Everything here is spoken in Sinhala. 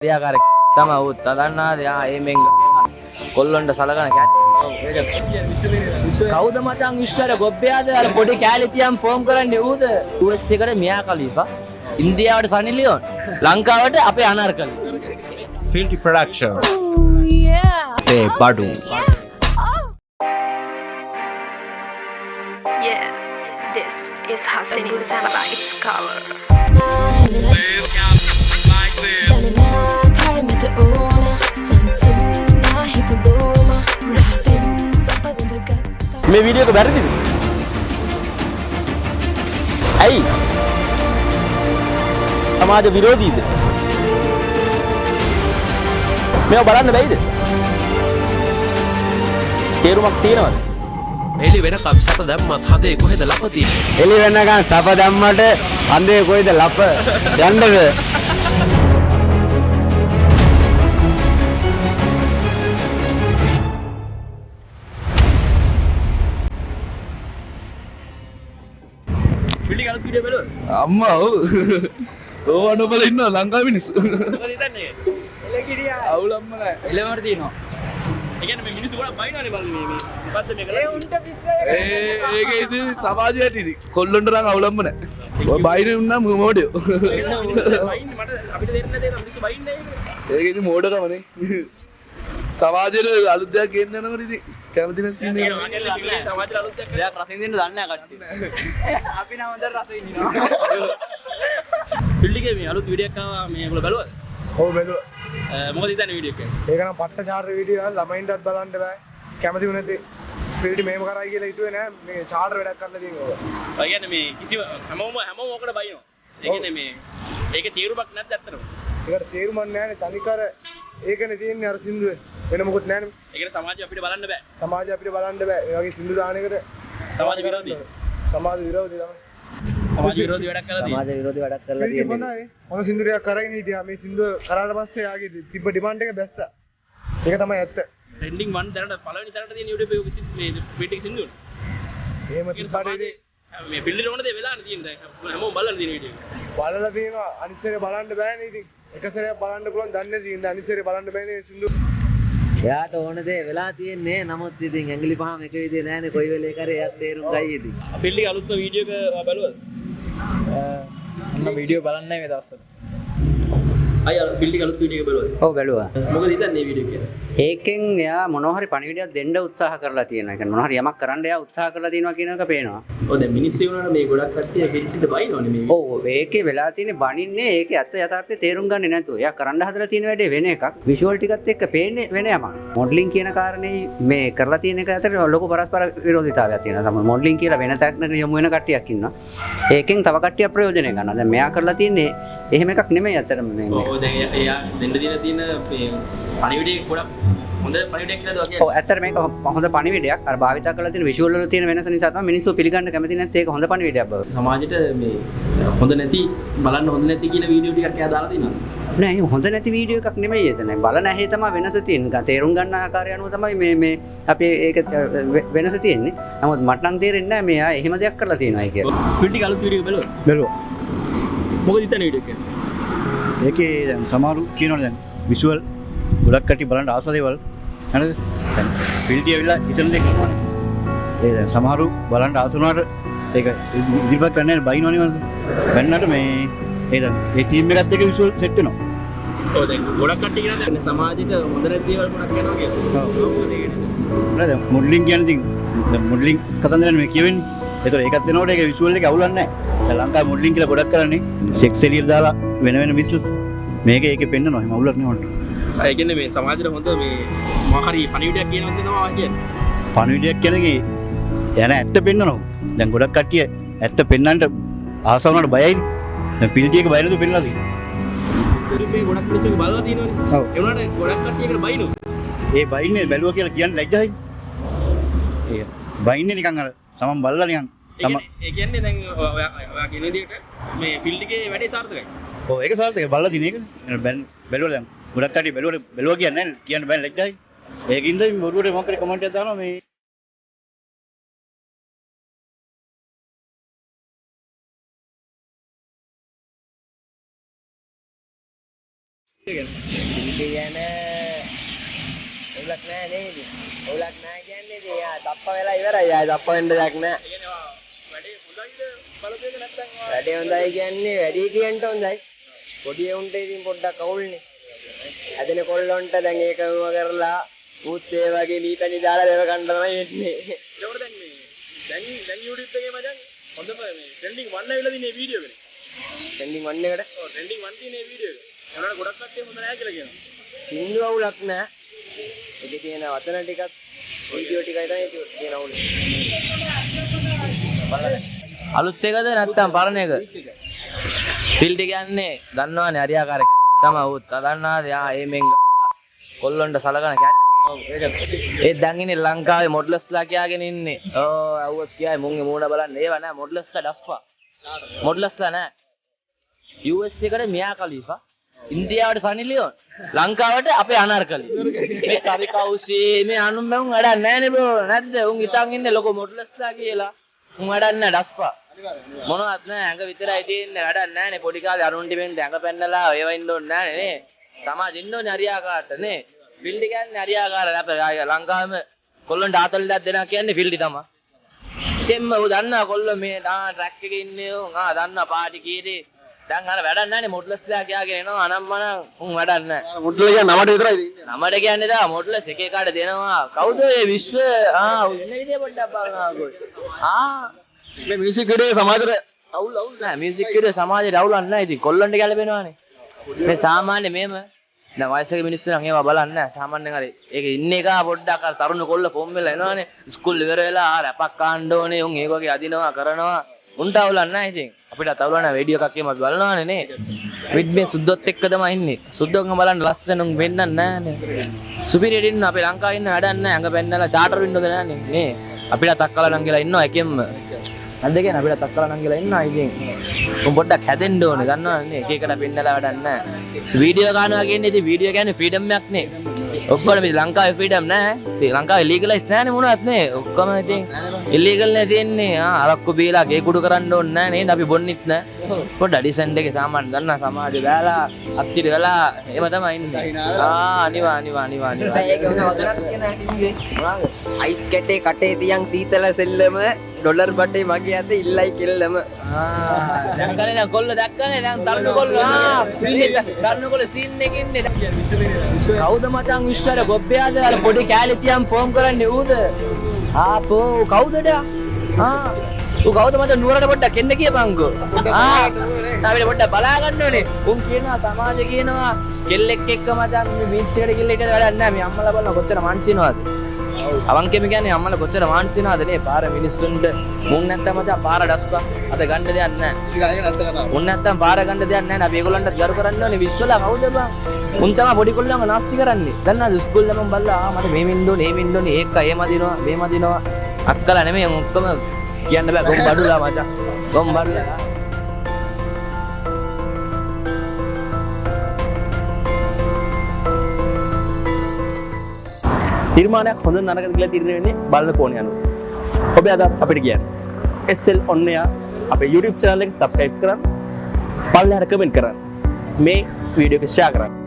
ක්‍රියාකාර තමයි උත් තදන්නාද එමෙන් කොල්ලොන්ට සලකන කවුද මචං විශ්වර ගොබ්බයාද අර පොඩි කැලිතියම් ෆෝම් කරන්නේ ඌද US එකට මියා කලීෆා ඉන්දියාවට සනි ලියෝන් ලංකාවට අපේ අනාර්කලි Filthy production. ඒ බඩු Yeah, this is Hasini Sanaba's cover. මේ වීඩියෝ එක වැරදිද? ඇයි? සමාජ විරෝධීද? මේව බලන්න බැයිද? තේරුමක් තියෙනවද? එලි වෙනකම් සත දැම්මත් හදේ කොහෙද ලප තියෙන්නේ? එලි වෙනකන් සප දැම්මට අන්දේ කොයිද ලප යන්නද? පිළි ගලක් වීඩියෝ බලුවද? අම්මා ඔව් ඕවා නොබල ඉන්නවා ලංකාවේ මිනිස්සු මොකද හිතන්නේ? එලකිරියා අවුල අම්ම නැහැ එලවර තියෙනවා. ඒ කියන්නේ මේ මිනිස්සු ගොඩක් බයිනවනේ බලන්නේ මේ මොකද්ද මේ කරන්නේ? ඒ උන්ට පිස්සය ඒක ඉතින් සමාජය ඇතිදි කොල්ලොන්ට නම් අවුලම්ම නැහැ ඔය බයිනේ උන්නා මොඩියෝ බයින්නේ මට අපිට දෙන්න දෙන්න මිනිස්සු බයින්නේ ඒක. ඒක ඉතින් මෝඩකමනේ සමාජයට අලුත් දෙයක් ගෙන්න යනකොට ඉතින් කැමති නැති සීන් එක සමාජයට අලුත් දෙයක් දෙයක් රසින් දෙන්න දන්නේ නැහැ කට්ටිය. අපි නම් හොඳට රස විඳිනවා. පිල්ලිගේ මේ අලුත් වීඩියෝ එකක් ආවා මේ ඒගොල්ලෝ බලුවද? ඔව් බැලුවා. මොකද හිතන්නේ වීඩියෝ එක? ඒක නම් පට්ට චාර්ටර් වීඩියෝ එක ළමයින්ටත් බලන්න බෑ. කැමති වුණත් ෆීල්ඩ් මේව කරයි කියලා හිතුවේ නෑ මේ චාර්ටර් වැඩක් කරලා තියෙන ඕක. ඒ කියන්නේ මේ කිසිම හැමෝම ඕකට බයිනවා. ඒ කියන්නේ මේ ඒකේ තීරුමක් නැද්ද ඇත්තටම? ඒකට තේරුමක් නෑනේ තනිකර ඒකනේ තියෙන්නේ අර සින්දුවේ. වෙන මොකුත් නෑනේ. ඒ කියන්නේ සමාජය අපිට බලන්න බෑ. සමාජය අපිට බලන්න බෑ. ඒ වගේ සින්දු දාන එකට සමාජ විරෝධී. සමාජ විරෝධී තමයි. සමාජ විරෝධී වැඩක් කරලා තියෙනවා. විරෝධී වැඩක් කරලා තියෙන්නේ. මොන සින්දුරයක් කරගෙන හිටියා. මේ සින්දුව කරාට පස්සේ යාගේ තිබ්බ ඩිමාන්ඩ් එක බැස්සා. ඒක තමයි ඇත්ත. ට්‍රෙන්ඩින් 1 දැනට පළවෙනි තැනට තියෙන YouTube එකේ මේ වීඩියෝ සින්දුවනේ. එහෙම තිබ්බට මේ පිල්ලිට ඕන දේ වෙලානේ තියෙන්නේ දැන් හැමෝම බලන්න තියෙන වීඩියෝ එක. බලලා තියෙනවා අනිත් සැරේ බලන්න බෑනේ ඉතින්. එක සැරයක් බලන්න පුළුවන් දන්නේ තියෙන්නේ අනිත් සැරේ බලන්න බෑනේ සින්දුව. එයාට ඕන දේ වෙලා තියෙන්නේ. නමුත් ඉතින් ඇඟිලි පහම එක විදිහේ නෑනේ. කොයි වෙලේ කරේ එයාත් තේරුම් ගයි ඉතින්. පිල්ලිගේ අලුත්ම වීඩියෝ එක බලුවද? මම වීඩියෝ බලන්නේ නැහැ මේ දවස්වල. අය පිල්ලිගේ අලුත් වීඩියෝ එක බලුවද? ඔව් බැලුවා. මොකද හිතන්නේ මේ වීඩියෝ එක? ඒකෙන් එයා මොනවා හරි පණිවිඩයක් දෙන්න උත්සාහ කරලා තියෙනවා. ඒ කියන්නේ මොනවා හරි යමක් කරන්න එයා උත්සාහ කරලා තියෙනවා කියන එක පේනවා. ඔව් දැන් මිනිස්සු වුණාට මේ ගොඩක් කට්ටිය හෙට්ටිට බයිනවනේ මේ. ඔව් ඒකේ වෙලා තියෙන්නේ බණින්නේ ඒකේ ඇත්ත යථාර්ථය තේරුම් ගන්නේ නැතුව. එයා කරන්න හදලා තියෙන වැඩේ වෙන එකක්. විෂුවල් ටිකත් එක්ක පේන්නේ වෙන යමක්. මොඩලින් කියන කාරණේ මේ කරලා තියෙන එක අතර ලොකු පරස්පර විරෝධීතාවයක් තියෙනවා. තමයි මොඩලින් කියලා වෙන තැනකට යොමු වෙන කට්ටියක් ඉන්නවා. ඒකෙන් තව කට්ටියක් ප්‍රයෝජනය ගන්නවා. දැන් මෙයා කරලා තියෙන්නේ එහෙම එකක් නෙමෙයි අතරම මේ. ඔව් දැන් එයා දෙන්න තියෙන මේ පණිවිඩේ ගොඩක් හොඳ පණිවිඩයක් කියලාද වගේ. ඔව් ඇත්තට මේක හොඳ පණිවිඩයක්. අර භාවිතා කරලා තියෙන විෂුවල් වල තියෙන වෙනස නිසා තමයි මිනිස්සු පිළිගන්න කැමති නැත්තේ. ඒක හොඳ පණිවිඩයක් බව. සමාජයට මේ හොඳ නැති බලන්න හොඳ නැති කියන වීඩියෝ ටිකක් එයා දාලා තිනවා. නෑ ඒ හොඳ නැති වීඩියෝ එකක් නෙමෙයි එතන. බලන ඇහි තමයි වෙනස තියෙන්නේ. තේරුම් ගන්න ආකාරය අනුව තමයි මේ අපි ඒක වෙනස තියෙන්නේ. නමුත් මට නම් තේරෙන්නේ නෑ මෙයා එහෙම දෙයක් කරලා තියෙනවා කියලා. පිල්ලිගේ අලුත් වීඩියෝ එක බලුවද? බැලුවා. මොකද හිතන්නේ වීඩියෝ එක? ඒකේ දැන් සමහරු කියනවනේ දැන් විෂුවල් ගොඩක් කටි බලන්න ආස දේවල් නේද? දැන් ෆිල්ටි ඇවිල්ලා හිතන දෙයක් කරනවා. ඒ දැන් සමහරු බලන්න ආස වුණාට ඒක ඉදිරිපත් කරන්නේ බයිනවනේ වන්ද. බැන්නට මේ ඒ දැන් ඒ ටීම් එකත් එක්ක විෂුවල් සෙට් වෙනවා. ඔව් දැන් ගොඩක් කට්ටිය කියනවා දැන් සමාජයට හොඳ නැති දේවල් මොනක් කරනවා කියලා. ඔව්. මොකද ඒකට? නේද? මොඩලින් කියන්නේ ඉතින් දැන් මොඩලින් කතන්දරනේ මේ කියවෙන්නේ. ඒතර ඒකත් වෙනකොට ඒක විෂුවල් එක අවුලක් නැහැ. දැන් ලංකාවේ මොඩලින් කියලා ගොඩක් කරන්නේ සෙක්ස් එලියට දාලා වෙන බිස්නස් මේක ඒකේ පෙන්නනවා. එහෙම අවුලක් නෙවෙයි. ඒ කියන්නේ මේ සමාජයට හොඳ මේ මොකක් හරි පණිවිඩයක් කියනවාද තමයි කියන්නේ. පණිවිඩයක් කියන්නේ යන ඇත්ත පෙන්නනවා. දැන් ගොඩක් කට්ටිය ඇත්ත පෙන්නන්නට ආස වුණාට බයයිනේ. දැන් පිල්ටි එක බය නැතුව පෙන්නලා තියෙනවා. මේ ගොඩක් මිනිස්සු බලලා තියෙනවනේ. ඔව්. ඒ වුණාට ගොඩක් කට්ටිය ඒකට බයිනවා. ඒ බයින්නේ බැලුවා කියලා කියන්න ලැජ්ජයි. ඒ බයින්නේ නිකන් අර සමන් බලලා නිකන් ඒ කියන්නේ දැන් ඔයා කියන විදිහට මේ ෆීල්ඩ් එකේ වැඩේ සාර්ථකයි. ඔව් ඒක සාර්ථකයි බලලා තියෙන එක. බැලුවා දැන් ගොඩක් කට්ටිය බැලුවා කියන්නේ නැහැ කියන්න බෑ ලැජ්ජයි. ඒකින්ද මේ බොරුවට මොකක් හරි කමෙන්ට් එකක් දානවා මේ කියන ඔලක් නෑ නේද? ඔලක් නෑ කියන්නේ ඉතින් යා තප්ප වෙලා ඉවරයි. ආය තප්ප වෙන්න දෙයක් නෑ. ඒ කියන්නේ වැඩේ හොඳයිද බලපෑක නැත්තම් වැඩේ හොඳයි කියන්නේ වැඩි හිටියන්ට හොඳයි. පොඩි උන්ට ඉතින් පොඩ්ඩක් අවුල්නේ. ඇදෙන කොල්ලොන්ට දැන් ඒකම කරලා ඌත් ඒ වගේ මීපැණි දාලා දේව ගන්න තමයි වෙන්නේ. ඒකට දැන් YouTube එකේ මචං හොඳම මේ ට්‍රෙන්ඩිං 1 ඇවිල්ලා තියෙන මේ වීඩියෝ එකනේ. ට්‍රෙන්ඩිං 1 එකට ඔව් ට්‍රෙන්ඩිං 1 තියෙන මේ වීඩියෝ එක. ඒනවල ගොඩක් කට්ටිය හොඳ නැහැ කියලා කියනවා. සින්දු අවුලක් නෑ. ඒකේ තියෙන වචන ටිකක් වීඩියෝ ටිකයි තමයි තියෙන අවුල. අලුත් එකද නැත්තම් පරණ එක? ෆිල්ට් කියන්නේ දන්නවනේ හරියාකාරක තමයි උත් දන්නාද යා එමෙන් කොල්ලොන්ට සලකන කැට්. ඔව් ඒක. ඒ දැන් ඉන්නේ ලංකාවේ මොඩ්ලස්ලා කියාගෙන ඉන්නේ. ඕ අවුවත් කියයි මුන්ගේ මූණ බලන්න ඒව නෑ මොඩ්ලස්ලා ඩස්පා. මොඩ්ලස්ලා නෑ. US එකට මියා කලීෆා. ඉන්දියාවට සනි ලියෝන්. ලංකාවට අපේ අනාර්කලි. මේ කවි කවුසී මේ අනුන් මම වැඩක් නෑනේ බෝ. නැද්ද? උන් හිතන් ඉන්නේ ලොකෝ මොඩ්ලස්ලා කියලා. උන් වැඩක් නෑ ඩස්පා. මොනවත් නෑ ඇඟ විතරයි තියෙන්නේ වැඩක් නෑනේ පොඩි කාලේ අරුන්ටි මෙන්ට ඇඟ පෙන්නලා ඒව ඉන්න ඕනේ නෑනේ නේ සමාජෙ ඉන්න ඕනේ හරියාකාරට නේ ෆිල්ඩ් කියන්නේ හරියාකාර අපේ ලංකාවෙම කොල්ලන්ට ආතල් දෙයක් දෙනවා කියන්නේ ෆිල්ඩ් තමයි දෙම්ම උ දන්නවා කොල්ල මේ ට්‍රැක් එකේ ඉන්නේ උන් දන්නවා පාටි කීරේ දැන් අර වැඩක් නෑනේ මොඩ්ලස්ලා කියාගෙන එනවා අනම්මනම් උන් වැඩක් නෑ මුඩ්ඩල කියන්නේ නමට විතරයි දෙන්නේ. නමට කියන්නේ දා මොඩ්ලස් එක එකට දෙනවා කවුද මේ විශ්ව ඉන්න විදිය පොඩ්ඩක් බලනවා මේ මියුසික් වීඩියෝ සමාජයට අවුල් නෑ මියුසික් වීඩියෝ සමාජයට අවුලක් නෑ ඉතින් කොල්ලන්ට ගැලපෙනවානේ මේ සාමාන්‍ය මේම දැන් වයසක මිනිස්සු නම් ඒවා බලන්නේ නෑ සාමාන්‍යයෙන් හරි ඒක ඉන්න එක පොඩ්ඩක් අර තරුණ කොල්ල පොම් වෙලා එනවානේ ස්කූල් ඉවර වෙලා රැපක් කාණ්ඩ ඕනේ උන් ඒක වගේ අදිනවා කරනවා උන්ට අවුලක් නෑ ඉතින් අපිට අවුලක් නෑ වීඩියෝ එකක් එහෙම අපි බලනවානේ නේ විත් මේ සුද්දොත් එක්ක තමයි ඉන්නේ සුද්දෝන් බලන්න ලස්සන උන් වෙන්නත් නෑනේ සුපිරියට ඉන්න අපේ ලංකාවේ ඉන්න වැඩක් නෑ අඟ පෙන්නලා චාටර් වින්ඩෝද නෑනේ නේ අපිට තක්කලා නම් කියලා ඉන්නවා එකෙන්ම නැද්ද කියන අපිට තක්කලා නම් කියලා ඉන්නවා ඉතින් උන් පොඩ්ඩක් හැදෙන්න ඕනේ දන්නවනේ එක එකට පෙන්නලා වැඩක් නෑ වීඩියෝ ගන්නවා කියන්නේ ඉතින් වීඩියෝ කියන්නේ ෆ්‍රීඩම් එකක් නේ ඔක්කොම මේ ලංකාවේ ෆ්‍රීඩම් නෑ ඉතින් ලංකාවේ ලීගලයිස් නෑනේ මොනවත් නේ ඔක්කොම ඉතින් ඉල්ලීගල් නේ තියෙන්නේ අරක්කු බීලා ගේ කුඩු කරන්න ඕනේ නෑ නේද අපි බොන්නෙත් නෑ පොඩ්ඩක් ඩිසෙන්ට් එකේ සාමාන්‍ය දන්නා සමාජය දාලා අත්තිර වෙලා එහෙම තමයි ඉන්නේ අනිවා ඒක උන වදනක් කියන සින්දුවේ අයිස් කැටේ කටේ තියන් සීතල සෙල්ලම ඩොලර් බටේ මගේ අත ඉල්ලයි කෙල්ලම දැන් කලේ දැන් කොල්ල දැක්කනේ දැන් තරුණ කොල්ල තරුණ කොල්ල සීන් එකේ ඉන්නේ කවුද මචං විශ්වර ගොබ්බයාද අර පොඩි කෑලි තියන් ෆෝම් කරන්නේ ඌද ආපෝ කවුදද ඌ කවුද මචං නුවරට පොඩ්ඩක් එන්න කියපන්කෝ අපිට පොඩ්ඩක් බලා ගන්න ඕනේ උන් කියනවා සමාජය කියනවා කෙල්ලෙක් එක්ක මචං මේ බීච් එකට ගිහලා ඉන්න වැඩක් නැහැ මේ අම්මලා බලන කොච්චර මාන්සිනවද අවංකෙම කියන්නේ අම්මලා කොච්චර මාන්සිනවද නේ පාර මිනිස්සුන්ට මුන් නැත්තම් මචං පාර ඩස්පා අද ගන්න දෙයක් නැහැ මුන් නැත්තම් පාර ගන්න දෙයක් නැහැ අපි ඒගොල්ලන්ට ගරු කරන්න ඕනේ විශ්වලා කවුද බං උන් තමයි පොඩි කොල්ලන්ව නාස්ති කරන්නේ දන්නවද ස්කූල් ළමන් බල්ලා මට මේ මින්දෝනේ මේ මින්දෝනේ ඒක එහෙම දිනවා මේම දිනවා අක්කලා නෙමෙයි ඔක්කොම කියන්න බෑ ගොම් බඩුලා මචං ගොම් බඩුලා තීරමානයක් හොඳ නරකද කියලා තීරණය වෙන්නේ බලන කෝණය අනුව. ඔබේ අදහස් අපිට කියන්න. SL on air අපේ YouTube channel එක subscribe කරන්න. බලන්න කමෙන්ට් කරන්න. මේ වීඩියෝ එක share කරන්න.